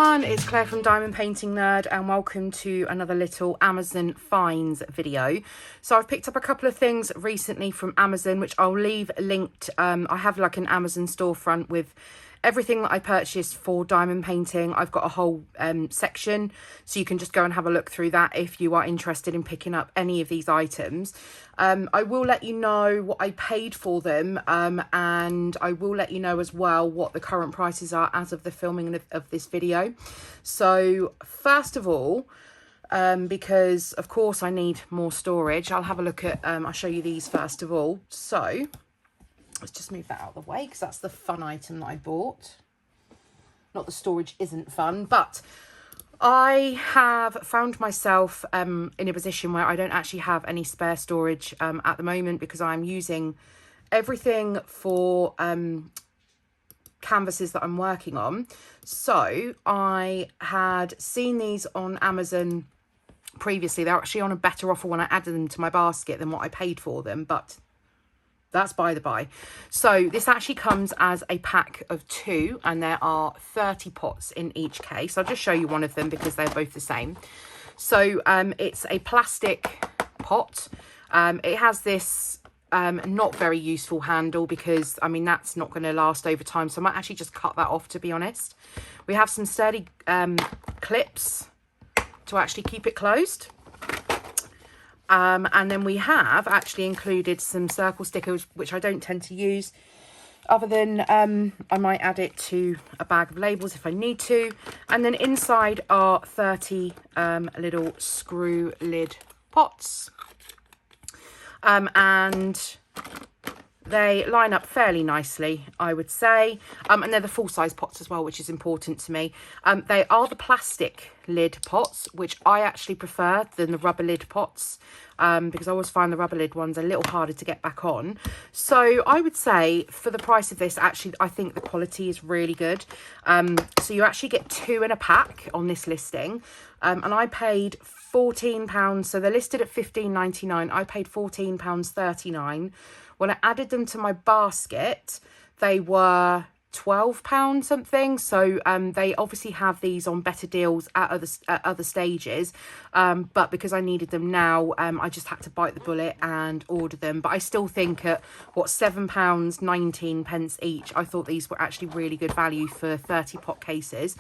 everyone, it's Claire from Diamond Painting Nerd and welcome to another little Amazon finds video. So I've picked up a couple of things recently from Amazon which I'll leave linked. I have like an Amazon storefront with everything that I purchased for diamond painting. I've got a whole section, so you can just go and have a look through that if you are interested in picking up any of these items. I will let you know what I paid for them, and I will let you know as well what the current prices are as of the filming of this video. So first of all, because of course I need more storage, I'll have a look at, I'll show you these first of all. So let's just move that out of the way because that's the fun item that I bought. Not the storage isn't fun, but I have found myself in a position where I don't actually have any spare storage at the moment because I'm using everything for canvases that I'm working on. So I had seen these on Amazon previously. They're actually on a better offer when I added them to my basket than what I paid for them, but that's by the by. So this actually comes as a pack of 2 and there are 30 pots in each case. I'll just show you one of them because they're both the same. So it's a plastic pot. It has this not very useful handle because I mean that's not going to last over time, so I might actually just cut that off, to be honest. We have some sturdy clips to actually keep it closed. And then we have actually included some circle stickers, which I don't tend to use, other than I might add it to a bag of labels if I need to. And then inside are 30 little screw lid pots. And they line up fairly nicely, I would say. And they're the full-size pots as well, which is important to me. They are the plastic lid pots, which I actually prefer than the rubber lid pots, because I always find the rubber lid ones a little harder to get back on. So I would say for the price of this, actually, I think the quality is really good. So you actually get 2 in a pack on this listing. And I paid £14. So they're listed at £15.99. I paid £14.39. When I added them to my basket, they were £12 something. So they obviously have these on better deals at other stages. But because I needed them now, I just had to bite the bullet and order them. But I still think at, what, £7.19 each, I thought these were actually really good value for 30 pot cases.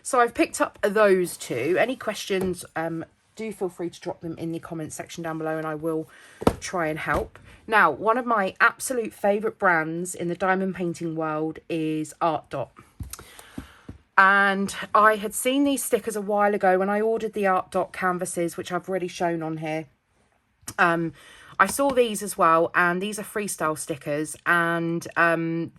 So I've picked up those 2. Any questions, do feel free to drop them in the comments section down below and I will try and help. Now, one of my absolute favourite brands in the diamond painting world is Artdot. And I had seen these stickers a while ago when I ordered the Artdot canvases, which I've already shown on here. I saw these as well, and these are freestyle stickers, and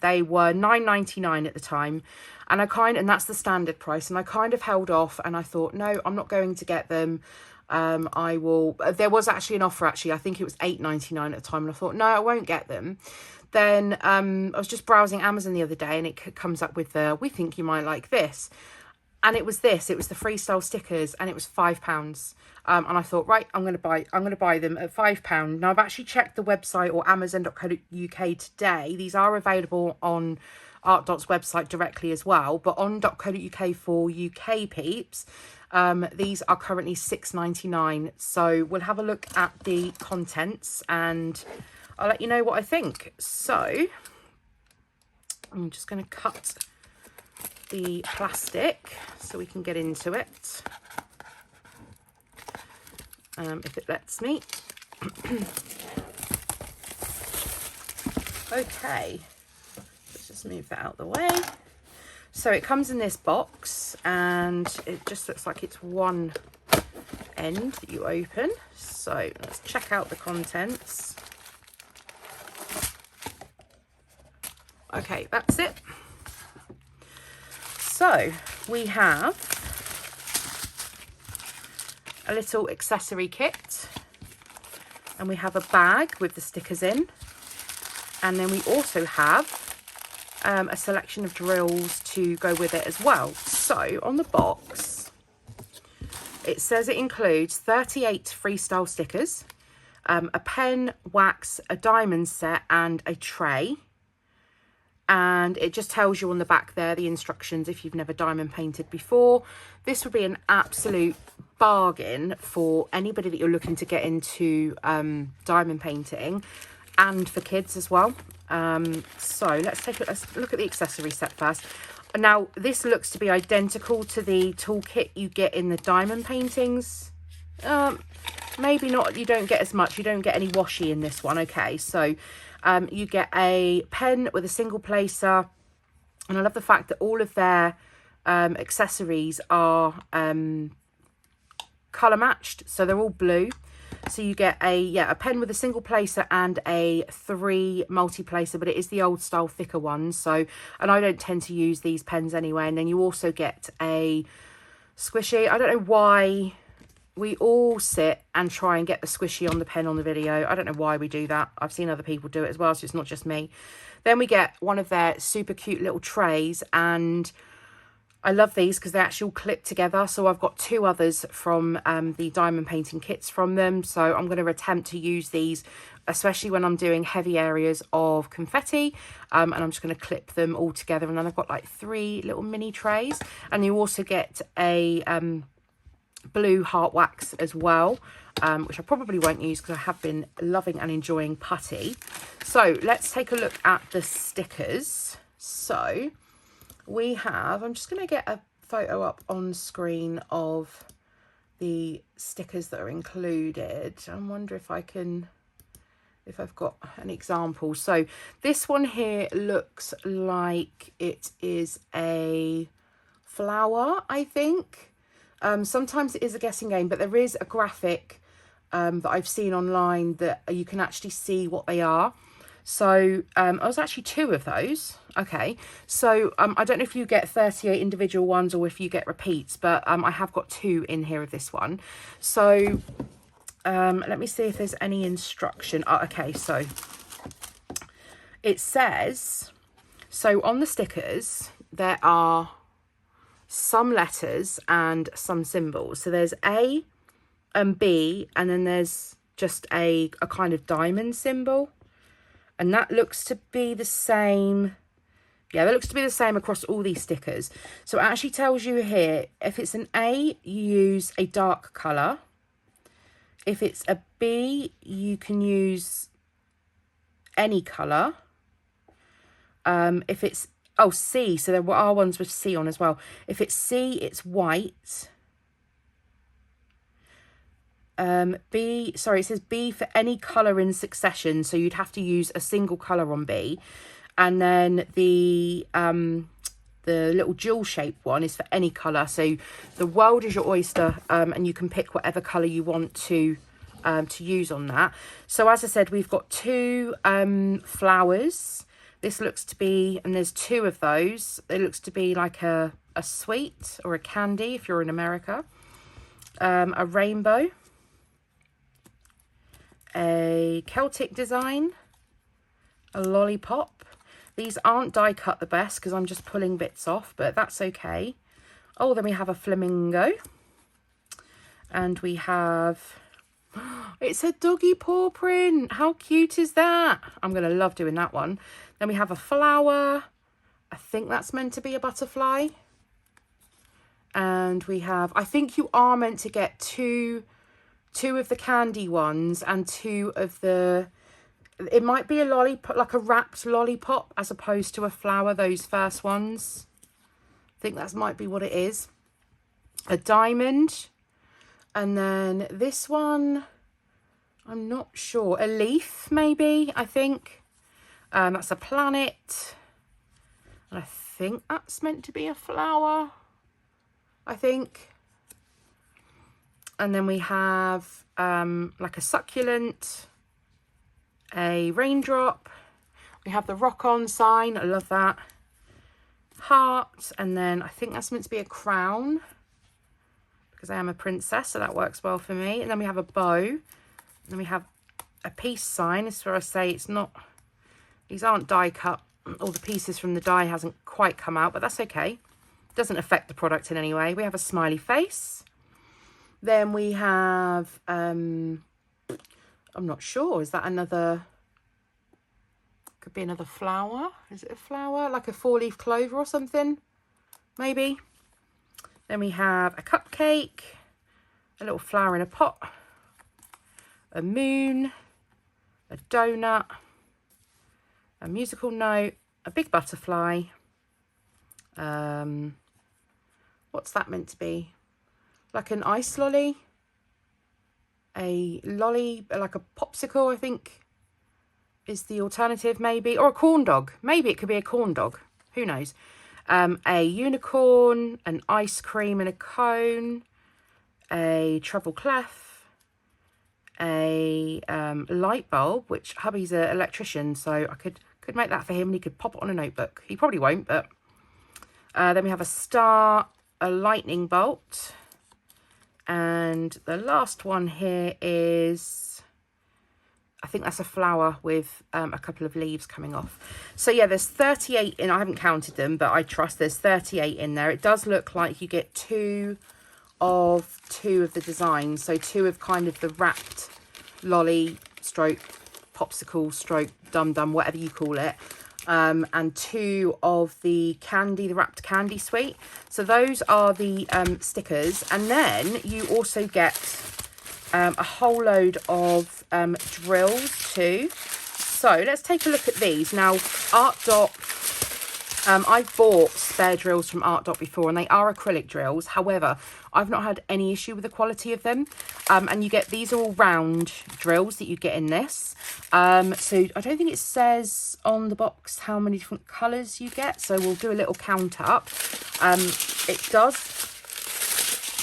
they were $9.99 at the time. And that's the standard price. And I kind of held off and I thought, no, I'm not going to get them. I will. There was actually an offer, actually. I think it was $8.99 at the time. And I thought, no, I won't get them. Then I was just browsing Amazon the other day and it comes up with the, we think you might like this. And it was this. It was the freestyle stickers and it was £5. And I thought, right, I'm going to buy them at £5. Now I've actually checked the website or amazon.co.uk today. These are available on Artdot's website directly as well, but on .co.uk for UK peeps, these are currently $6.99. So we'll have a look at the contents and I'll let you know what I think. So I'm just going to cut the plastic so we can get into it, if it lets me. Okay. Just move that out of the way. So it comes in this box and it just looks like it's one end that you open. So let's check out the contents. Okay, that's it. So we have a little accessory kit and we have a bag with the stickers in, and then we also have a selection of drills to go with it as well. So on the box, it says it includes 38 freestyle stickers, a pen, wax, a diamond set and a tray. and it just tells you on the back there the instructions if you've never diamond painted before. This would be an absolute bargain for anybody that you're looking to get into diamond painting, and for kids as well. So let's look at the accessory set first. Now this looks to be identical to the toolkit you get in the diamond paintings. Maybe not, you don't get as much, you don't get any washi in this one. Okay, so you get a pen with a single placer, and I love the fact that all of their accessories are colour matched, so they're all blue. So you get a pen with a single placer and a 3 multi-placer, but it is the old style thicker ones. So, and I don't tend to use these pens anyway. And then you also get a squishy. I don't know why we all sit and try and get the squishy on the pen on the video. I don't know why we do that. I've seen other people do it as well, so it's not just me. Then we get one of their super cute little trays, and I love these because they actually all clip together. So I've got 2 others from the diamond painting kits from them. So I'm going to attempt to use these, especially when I'm doing heavy areas of confetti. And I'm just going to clip them all together. And then I've got like 3 little mini trays. And you also get a blue heart wax as well, which I probably won't use because I have been loving and enjoying putty. So let's take a look at the stickers. So we have, I'm just going to get a photo up on screen of the stickers that are included. I wonder if I've got an example. So this one here looks like it is a flower, I think. Sometimes it is a guessing game, but there is a graphic that I've seen online that you can actually see what they are. So I was actually 2 of those. Okay, so I don't know if you get 38 individual ones or if you get repeats, but I have got 2 in here of this one. So let me see if there's any instruction. Oh, okay, so it says, so on the stickers there are some letters and some symbols. So there's A and B, and then there's just a kind of diamond symbol, and that looks to be the same. Yeah, that looks to be the same across all these stickers. So it actually tells you here, if it's an A, you use a dark colour. If it's a B, you can use any colour. If it's C, so there are ones with C on as well. If it's C, it's white. B, sorry, it says B for any colour in succession, so you'd have to use a single colour on B. And then the little jewel shaped one is for any colour. So the world is your oyster, and you can pick whatever colour you want to use on that. So as I said, we've got 2 flowers. This looks to be, and there's 2 of those. It looks to be like a sweet or a candy if you're in America. A rainbow. A Celtic design. A lollipop. These aren't die cut the best because I'm just pulling bits off, but that's okay. Oh, then we have a flamingo. And we have, it's a doggy paw print. How cute is that? I'm going to love doing that one. Then we have a flower. I think that's meant to be a butterfly. And we have, I think you are meant to get two of the candy ones and 2 of the, it might be a lollipop, like a wrapped lollipop, as opposed to a flower, those first ones. I think that might be what it is. A diamond. And then this one, I'm not sure. A leaf, maybe, I think. That's a planet. And I think that's meant to be a flower, I think. And then we have like a succulent, a raindrop. We have the rock on sign. I love that. Heart. And then I think that's meant to be a crown because I am a princess, so that works well for me. And then we have a bow. And then we have a peace sign. This is where I say it's not, these aren't die cut. All the pieces from the die hasn't quite come out, but that's okay. Doesn't affect the product in any way. We have a smiley face. Then we have, I'm not sure, is that another Could be another flower. Is it a flower? Like a 4-leaf clover or something? Maybe. Then we have a cupcake, a little flower in a pot, a moon, a donut, a musical note, a big butterfly. What's that meant to be? Like an ice lolly? A lolly, like a popsicle, I think, is the alternative, maybe. Or a corn dog. Maybe it could be a corn dog. Who knows? A unicorn, an ice cream in a cone, a treble clef, a light bulb, which hubby's an electrician, so I could make that for him and he could pop it on a notebook. He probably won't, but then we have a star, a lightning bolt, and the last one here is, I think that's a flower with a couple of leaves coming off. So yeah, there's 38 in. I haven't counted them, but I trust there's 38 in there. It does look like you get two of the designs. So 2 of kind of the wrapped lolly stroke popsicle stroke dum-dum, whatever you call it. And 2 of the candy, the wrapped candy sweet. So those are the stickers. And then you also get a whole load of drills too. So let's take a look at these. Now, Artdot, I've bought spare drills from Artdot before and they are acrylic drills. However, I've not had any issue with the quality of them. And you get, these are all round drills that you get in this. So I don't think it says on the box how many different colours you get. So we'll do a little count up.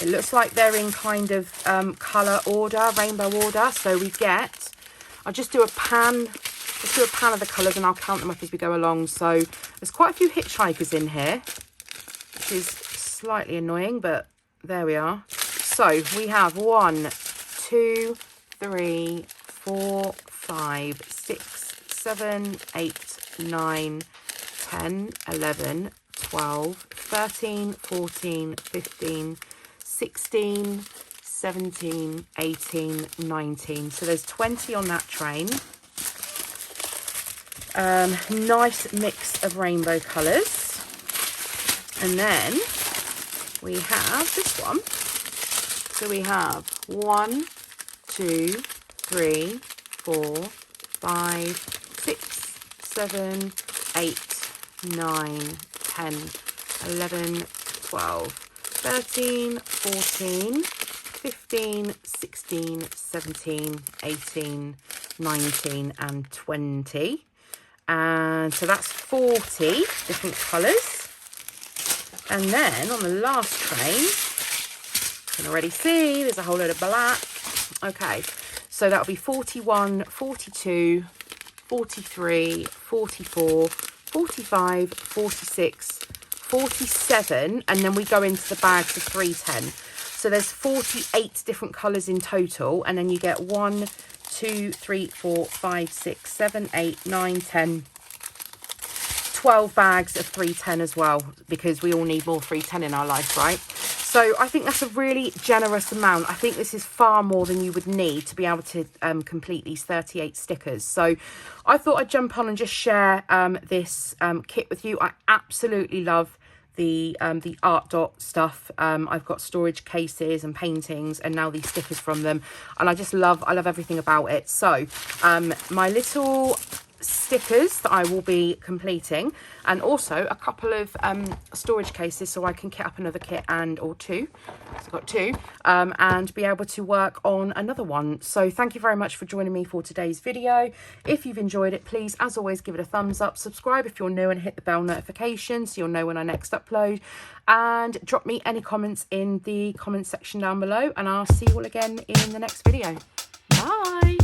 It looks like they're in kind of colour order, rainbow order. So we get, I'll just do a pan. Let's do a pan of the colours and I'll count them up as we go along. So there's quite a few hitchhikers in here, which is slightly annoying, but there we are. So we have 1, 2, 3, 4, 5, 6, 7, 8, 9, 10, 11, 12, 13, 14, 15, 16, 17, 18, 19. So there's 20 on that train. Nice mix of rainbow colours. And then we have this one. So we have 1, 2, 3, 4, 5, 6, 7, 8, 9, 10, 11, 12, 13, 14, 15, 16, 17, 18, 19 and 20. And so that's 40 different colours. And then on the last train, you can already see there's a whole load of black. Okay, so that'll be 41, 42, 43, 44, 45, 46, 47, and then we go into the bags of 310. So there's 48 different colours in total, and then you get 1, 2, 3, 4, 5, 6, 7, 8, 9, 10, 12 bags of 310 as well, because we all need more 310 in our life, right? So I think that's a really generous amount. I think this is far more than you would need to be able to complete these 38 stickers. So I thought I'd jump on and just share this kit with you. I absolutely love the Artdot stuff. I've got storage cases and paintings and now these stickers from them, and I love everything about it. So my little stickers that I will be completing, and also a couple of storage cases so I can kit up another kit or 2. So I've got 2 and be able to work on another one. So thank you very much for joining me for today's video. If you've enjoyed it, please, as always, give it a thumbs up, subscribe if you're new, and hit the bell notification so you'll know when I next upload, and drop me any comments in the comment section down below, and I'll see you all again in the next video. Bye.